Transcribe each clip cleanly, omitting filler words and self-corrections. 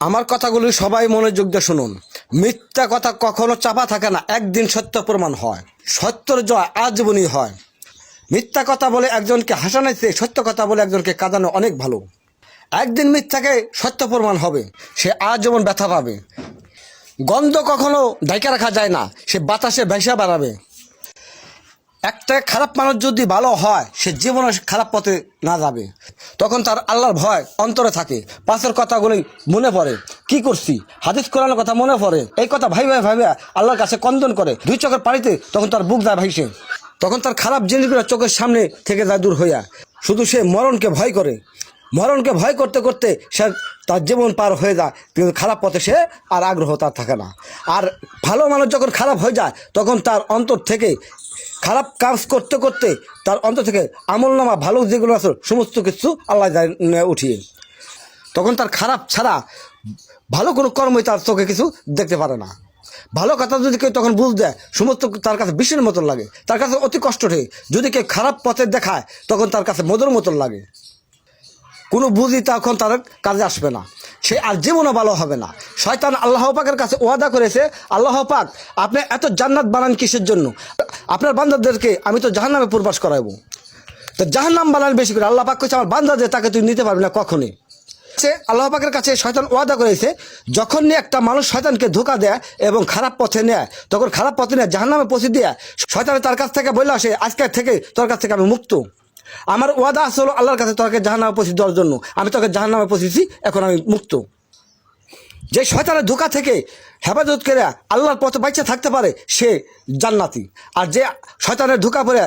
আমার কথাগুলি সবাই মনোযোগ দিয়ে শুনুন। মিথ্যা কথা কখনো চাপা থাকে না, একদিন সত্য প্রমাণ হয়। সত্যর জয় আজীবনই হয়। মিথ্যা কথা বলে একজনকে হাসানোর চেয়ে সত্য কথা বলে একজনকে কাঁদানো অনেক ভালো। একদিন মিথ্যাকে সত্য প্রমাণ হবে, সে আজীবন ব্যথা পাবে। গন্ধ কখনো ঢাকা রাখা যায় না, সে বাতাসে ভেসে বেড়াবে। একটা খারাপ মানুষ যদি ভালো হয়, সে জীবনে খারাপ পথে না যাবে। তখন তার আল্লাহর ভয় অন্তরে থাকে, পাশের কথাগুলি মনে পড়ে, কি করছি, হাদিস কোরআনের কথা মনে পড়ে। এই কথা ভাইবে ভাইবে আল্লাহর কাছে কন্দন করে, দুই চোখের পানিতে তখন তার বুক যায় ভাইসে। তখন তার খারাপ জিনিসগুলো চোখের সামনে থেকে যায় দূর হইয়া। শুধু সে মরণকে ভয় করে। মরণকে ভয় করতে করতে সে তার জীবন পার হয়ে যায়, কিন্তু খারাপ পথে সে আর আগ্রহ তার থাকে না। আর ভালো মানুষ যখন খারাপ হয়ে যায়, তখন তার অন্তর থেকে খারাপ কাজ করতে করতে তার অন্তর থেকে আমল নামা ভালো যেগুলো আছে সমস্ত কিছু আল্লাহ উঠিয়ে, তখন তার খারাপ ছাড়া ভালো কোনো কর্মই তার চোখে কিছু দেখতে পারে না। ভালো কথা যদি কেউ তখন বুঝ দেয়, সমস্ত তার কাছে বিষের মতন লাগে, তার কাছে অতি কষ্ট হয়। যদি কেউ খারাপ পথে দেখায়, তখন তার কাছে মধুর মতন লাগে। কোনো বুঝি তখন তার কাজে আসবে না, সে আর জীবনও ভালো হবে না। শয়তান আল্লাহ পাকের কাছে ওয়াদা করেছে, আল্লাহ পাক আপনি এত জান্নাত বানান কিসের জন্য? আপনার বান্দাদেরকে আমি তো জাহান্নামে প্রবেশ করাবো, তো জাহান্নাম বানান বেশি করে। আল্লাহ পাক কইছে আমার বান্দাদের তাকে তুই নিতে পারবি না কখনই। সে আল্লাহ পাকের কাছে শয়তান ওয়াদা করেছে, যখন একটা মানুষ শয়তানকে ধোঁকা দেয় এবং খারাপ পথে নেয়, তখন খারাপ পথে নেয় জাহান্নামে পৌঁছে দেয়। শয়তান তার কাছ থেকে বললে আসে, আজকের থেকে তোর কাছ থেকে আমি মুক্ত। আমার ওয়াদা আসলো আল্লাহর কাছে তোকে জাহান্নামে পৌঁছে দেওয়ার জন্য, আমি তোকে জাহান্নামে পৌঁছেছি, এখন আমি মুক্ত। যে শয়তানের ধোঁকা থেকে হেফাজত করে আল্লাহর পথে বাইচে থাকতে পারে, সে জান্নাতি। আর যে শয়তানের ধোঁকা পড়ে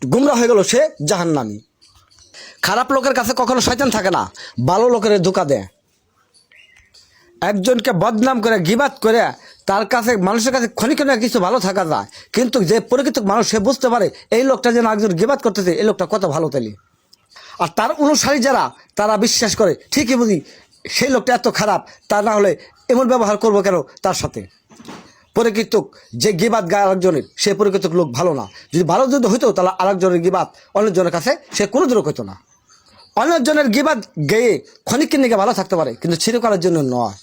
গুমরা হয়ে গেল, সে জাহান্নামী। খারাপ লোকের কাছে কখনো শয়তান থাকে না, ভালো লোকের ধোঁকা দেয়। একজনকে বদনাম করে গিবাত করে তার কাছে মানুষের কাছে ক্ষণিক কিছু ভালো থাকা যায়, কিন্তু যে প্রকৃত মানুষ সে বুঝতে পারে এই লোকটা যেন একজন গিবাত করতেছে, এই লোকটা কত ভালো তালি। আর তার অনুসারী যারা, তারা বিশ্বাস করে ঠিকই বুঝি সেই লোকটা এত খারাপ, তা না হলে এমন ব্যবহার করবো কেন তার সাথে। প্রকৃত যে গিবাত গায় আরেকজনের, সে প্রকৃত লোক ভালো না। যদি ভালো যদি হইতো, তাহলে আরেকজনের গিবাত অন্যজনের কাছে সে কোনো দূর হইতো না। অন্যজনের গিবাত গেয়ে ক্ষণিকের নিকে ভালো থাকতে পারে, কিন্তু চিরকালের জন্য নয়।